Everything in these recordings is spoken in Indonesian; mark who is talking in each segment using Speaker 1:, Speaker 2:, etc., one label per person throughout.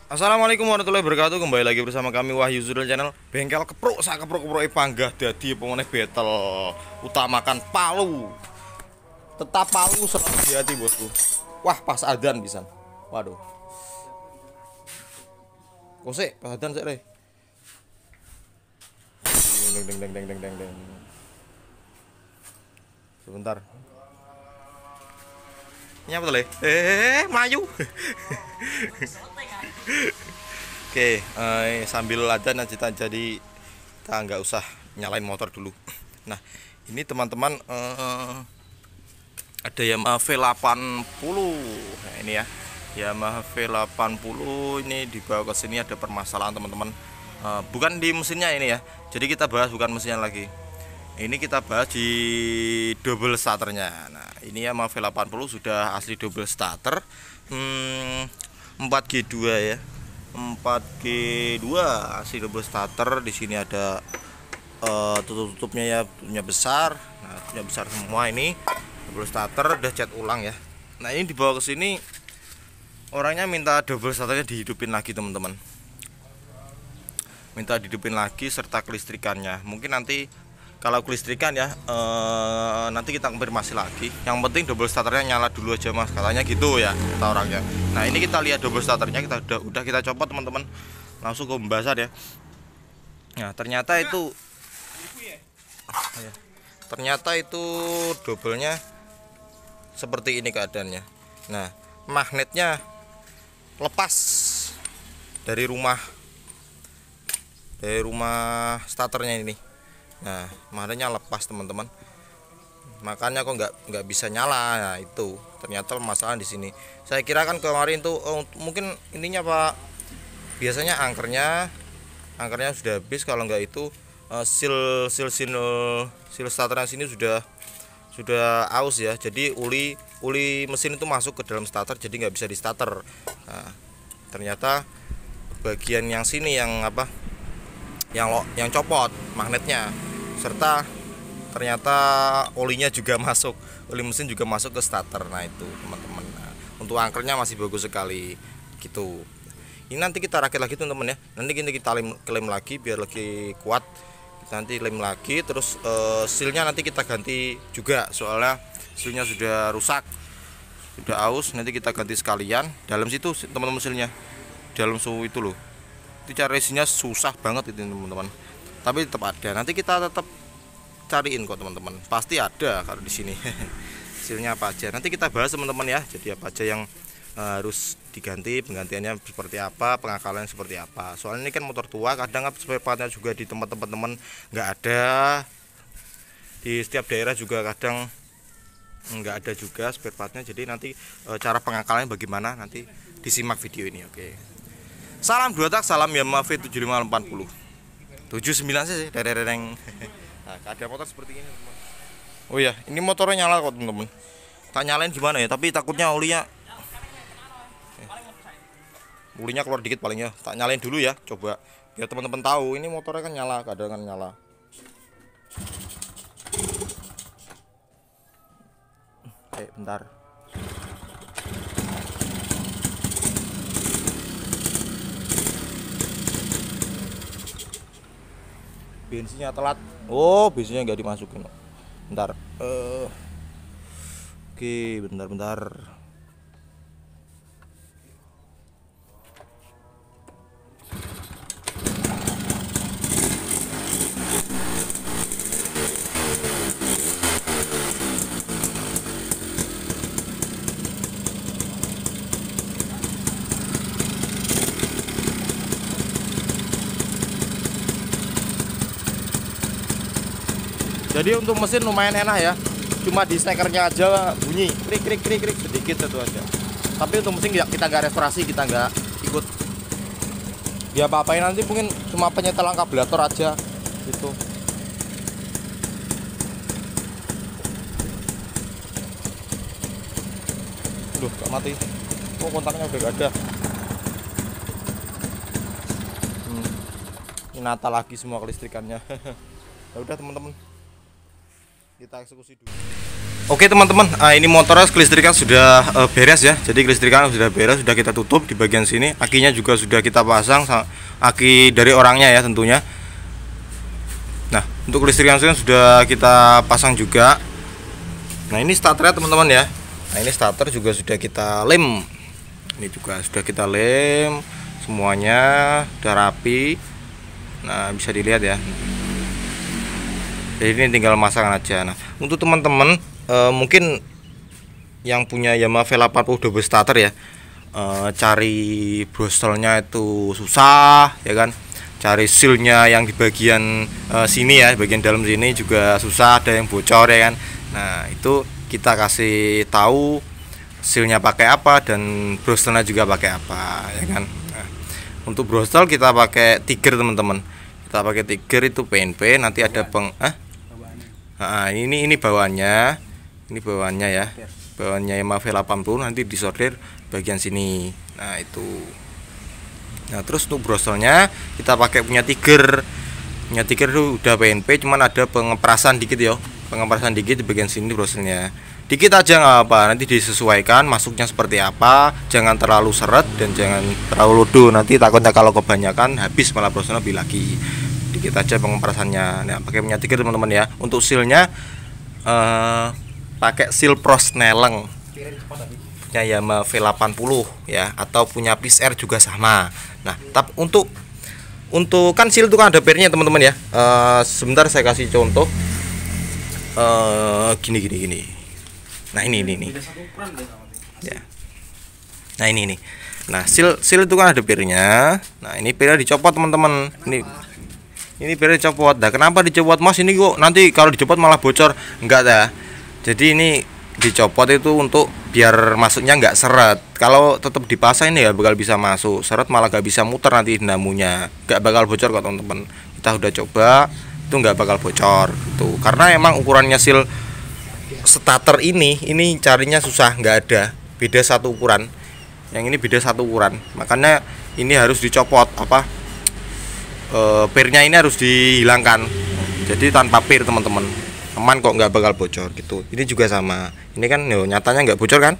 Speaker 1: Assalamualaikum warahmatullahi wabarakatuh. Kembali lagi bersama kami Wahyu Zurul Channel. Bengkel kepruk sak kepruk panggah dadi pemene battle. Utamakan palu. Tetap palu selalu di hati bosku. Wah, pas adzan pisan. Waduh. Kosek pas adzan sik re. Deng deng deng deng deng deng deng. Sebentar. Ini apa tuh le? Melayu. Oke, sambil adzan kita jadi kita nggak usah nyalain motor dulu. Nah, ini teman-teman ada Yamaha V80. Nah, ini ya. Yamaha V80 ini dibawa ke sini ada permasalahan teman-teman. Bukan di mesinnya ini ya. Jadi kita bahas bukan mesinnya lagi. Ini kita bahas di double starternya. Nah, ini Yamaha V80 sudah asli double starter. 4G2 ya. 4G2 asli double starter. Di sini ada tutup-tutupnya ya, tutupnya besar. Nah, tutupnya besar semua ini. Double starter udah cat ulang ya. Nah, ini dibawa ke sini orangnya minta double starternya dihidupin lagi teman-teman. Minta dihidupin lagi serta kelistrikannya. Mungkin nanti kalau kelistrikan ya nanti kita konfirmasi lagi. Yang penting double starternya nyala dulu aja mas, katanya gitu ya kata orangnya. Nah ini kita lihat double starternya, kita udah kita copot teman-teman, langsung ke pembahasan ya. Nah ternyata itu doublenya seperti ini keadaannya. Nah magnetnya lepas dari rumah starternya ini. Nah, magnetnya lepas teman-teman. Makanya kok nggak bisa nyala. Nah, itu ternyata permasalahan di sini. Saya kira kan kemarin tuh mungkin ininya Pak. Biasanya angkernya sudah habis, kalau nggak itu seal starternya sini sudah aus ya. Jadi uli mesin itu masuk ke dalam starter, jadi nggak bisa di starter. Nah, ternyata bagian yang sini yang yang copot magnetnya, serta ternyata olinya juga masuk, oli mesin juga masuk ke starter. Nah itu teman-teman. Nah, untuk angkernya masih bagus sekali gitu. Ini nanti kita rakit lagi teman-teman ya. Nanti kita lem lagi biar lebih kuat. Kita nanti lem lagi, terus sealnya nanti kita ganti juga, soalnya sealnya sudah rusak, sudah aus. Nanti kita ganti sekalian dalam situ teman-teman, sealnya dalam suhu itu loh. Itu cari isinya susah banget itu teman-teman, tapi tetap ada. Nanti kita tetap cariin kok teman-teman, pasti ada kalau di sini. Hasilnya apa aja nanti kita bahas teman-teman ya. Jadi apa aja yang harus diganti, penggantiannya seperti apa, pengakalannya seperti apa. Soalnya ini kan motor tua, kadang spare partnya juga di tempat-tempat teman nggak ada, di setiap daerah juga kadang nggak ada juga spare partnya. Jadi nanti cara pengakalannya bagaimana nanti disimak video ini. Oke. Salam dua tak, salam Yamaha V7580 79 sih dereng. Nah, keadaan motor seperti ini teman. Oh iya, ini motornya nyala kok teman-teman. Tak nyalain gimana ya, tapi takutnya olinya keluar dikit paling ya. Tak nyalain dulu ya, coba biar teman-teman tahu ini motornya kan nyala, kadang kan nyala. Bentar. Bensinnya telat. Oh, bensinnya nggak dimasukin. Bentar. Oke, bentar. Jadi untuk mesin lumayan enak ya. Cuma di stekernya aja bunyi krik sedikit itu aja. Tapi untuk mesin kita nggak restorasi, kita nggak ikut dia apa-apain, nanti mungkin cuma penyetelan karburator aja gitu. Duh, gak mati. Oh, kontaknya udah gak ada. Ini nata lagi semua kelistrikannya. Ya udah teman-teman, kita eksekusi dulu. Oke teman-teman, ini motornya kelistrikan sudah beres ya. Jadi kelistrikan sudah beres, sudah kita tutup di bagian sini. Akinya juga sudah kita pasang, aki dari orangnya ya tentunya. Nah, untuk kelistrikan sudah kita pasang juga. Nah, ini starternya teman-teman ya. Nah, ini starter juga sudah kita lem. Ini juga sudah kita lem, semuanya sudah rapi. Nah, bisa dilihat ya. Jadi ini tinggal masang aja. Nah, untuk teman-teman mungkin yang punya Yamaha V80 double starter ya, cari brostelnya itu susah ya kan, cari sealnya yang di bagian sini ya, bagian dalam sini juga susah, ada yang bocor ya kan. Nah, itu kita kasih tahu sealnya pakai apa dan brostelnya juga pakai apa ya kan. Nah, untuk brostel kita pakai Tiger teman-teman, kita pakai Tiger itu PNP. Nanti ada nah, ini bawaannya, ini bawaannya ya, bawaannya Yamaha V80 nanti disortir bagian sini. Nah itu. Nah terus untuk brostelnya kita pakai punya Tiger itu udah PNP, cuman ada pengeperasan dikit ya, pengeperasan dikit di bagian sini brostelnya. Dikit aja nggak apa, nanti disesuaikan masuknya seperti apa, jangan terlalu seret dan jangan terlalu lodo, nanti takutnya kalau kebanyakan habis malah brostelnya lebih lagi. Dikit aja pengeperasannya. Nah, pakai punya Tiger teman-teman ya. Untuk sealnya pakai seal Prosneleng punya Yamaha V80 ya, atau punya PIS-R juga sama. Nah, tapi untuk kan seal itu kan ada pernya teman-teman ya. Sebentar saya kasih contoh. Gini. Nah, ini. Ya. Nah, ini. Nah, seal itu kan ada pernya. Nah, ini pernya dicopot teman-teman. Ini biar dicopot. Nah, kenapa dicopot Mas? Ini kok nanti kalau dicopot malah bocor. Enggak dah. Jadi ini dicopot itu untuk biar masuknya enggak seret. Kalau tetap dipasang ini ya bakal bisa masuk. Seret malah enggak bisa muter nanti dinamunya. Enggak bakal bocor kok teman-teman. Kita udah coba, itu enggak bakal bocor gitu. Karena emang ukurannya seal starter ini carinya susah, enggak ada. Beda satu ukuran. Yang ini beda satu ukuran. Makanya ini harus dicopot pirnya ini harus dihilangkan, jadi tanpa pir teman-teman aman kok, nggak bakal bocor gitu. Ini juga sama, ini kan nyatanya nggak bocor kan,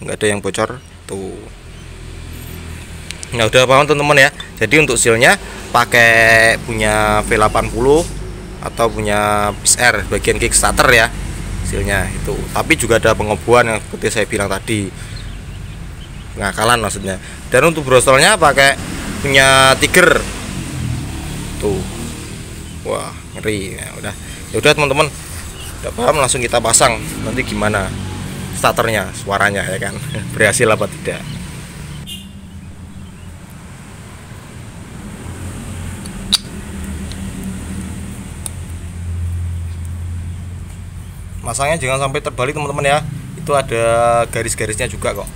Speaker 1: nggak ada yang bocor tuh. Nah udah paham teman-teman ya. Jadi untuk sealnya pakai punya V80 atau punya PIS-R bagian kickstarter ya sealnya itu. Tapi juga ada pengobohan yang seperti saya bilang tadi, pengakalan maksudnya. Dan untuk brostelnya pakai punya Tiger tuh. Wah ngeri ya. Udah teman-teman, udah paham, langsung kita pasang. Nanti gimana starternya, suaranya ya kan, berhasil apa tidak. Masangnya jangan sampai terbalik teman-teman ya, itu ada garis-garisnya juga kok,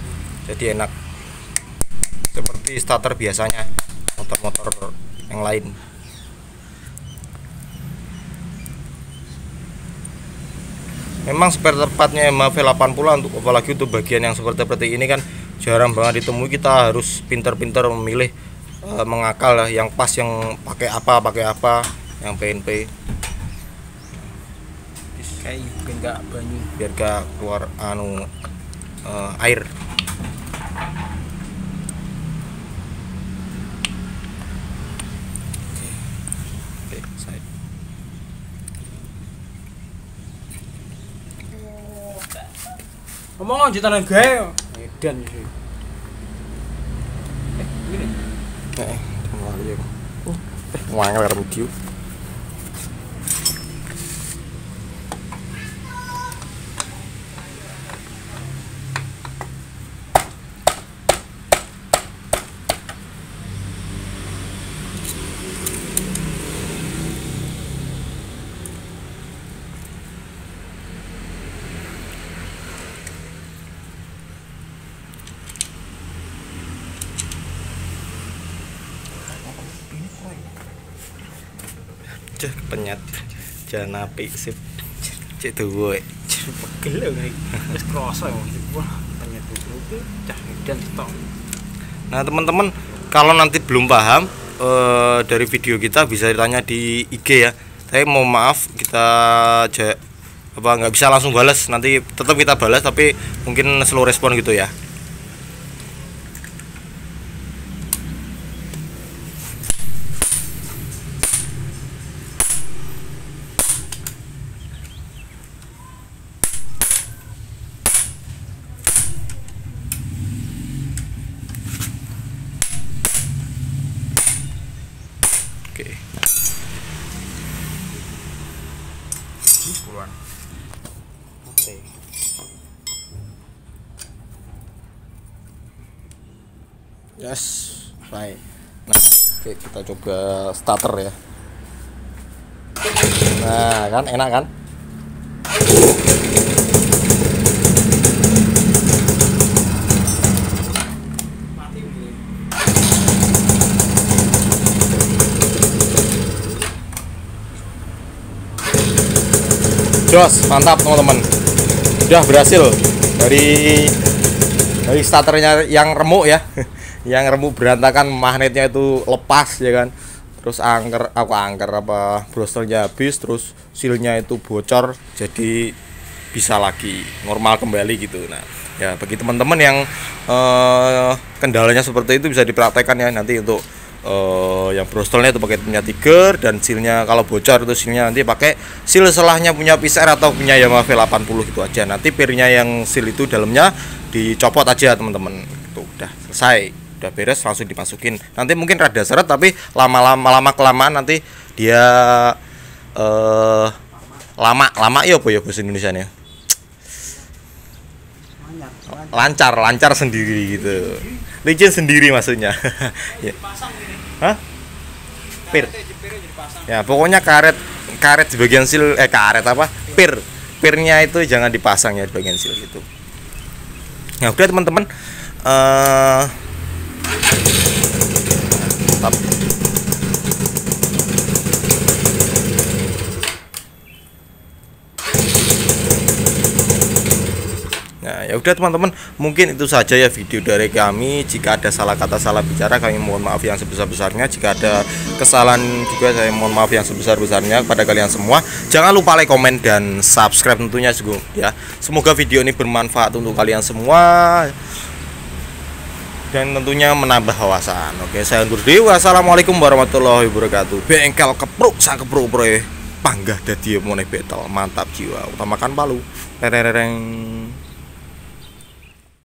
Speaker 1: jadi enak seperti starter biasanya motor-motor yang lain. Memang spare tepatnya Yamaha V80 untuk apalagi untuk bagian yang seperti ini kan jarang banget ditemui. Kita harus pinter-pinter memilih, mengakal lah yang pas, yang pakai apa, yang PNP.
Speaker 2: Kayak enggak banyu
Speaker 1: Biar gak keluar air. Oke, side.
Speaker 2: ngomong lanjutan gawe edan sih. Gini.
Speaker 1: Kembali ya. Wangel karo video. Penyet jangan apik sip cek duwe
Speaker 2: Pegel lho iki. Wis kroso ya wah penyet itu cah edan stok.
Speaker 1: Nah teman-teman, kalau nanti belum paham dari video kita bisa ditanya di IG ya. Saya mau maaf kita nggak bisa langsung balas, nanti tetap kita balas tapi mungkin slow respon gitu ya. Oke.
Speaker 2: Puluhan. Oke.
Speaker 1: Yes, baik. Nah, oke, kita coba starter ya. Nah, kan enak kan? Jos, mantap teman-teman. Udah berhasil dari starternya yang remuk ya. Yang remuk berantakan, magnetnya itu lepas ya kan. Terus angker apa brostelnya habis, terus sealnya itu bocor, jadi bisa lagi normal kembali gitu. Nah, ya bagi teman-teman yang kendalanya seperti itu bisa dipraktekkan ya nanti untuk yang brostelnya itu pakai punya Tiger, dan sealnya kalau bocor itu sealnya nanti pakai seal selahnya punya PCR atau punya Yamaha V80 gitu aja. Nanti pirnya yang seal itu dalamnya dicopot aja teman-teman. Itu udah selesai, udah beres, langsung dimasukin. Nanti mungkin rada seret tapi lama kelamaan nanti dia lama ya apa ya bahasa Indonesianya? Lancar sendiri gitu. Licin sendiri maksudnya. Ya. Hah? Pir. Ya, pokoknya karet di bagian seal karet apa? Pirnya itu jangan dipasang ya di bagian seal gitu. Nah, udah teman-teman. Mantap. Nah, ya udah teman-teman, mungkin itu saja ya video dari kami. Jika ada salah kata, salah bicara, kami mohon maaf yang sebesar-besarnya. Jika ada kesalahan juga, saya mohon maaf yang sebesar-besarnya kepada kalian semua. Jangan lupa like, komen, dan subscribe tentunya ya. Semoga video ini bermanfaat untuk kalian semua dan tentunya menambah wawasan. Oke, saya undur diri. Wassalamualaikum warahmatullahi wabarakatuh. Bengkel kepruk sang kepruk bro. Panggah dadi moneh betel, mantap jiwa. Utamakan palu. Tereng.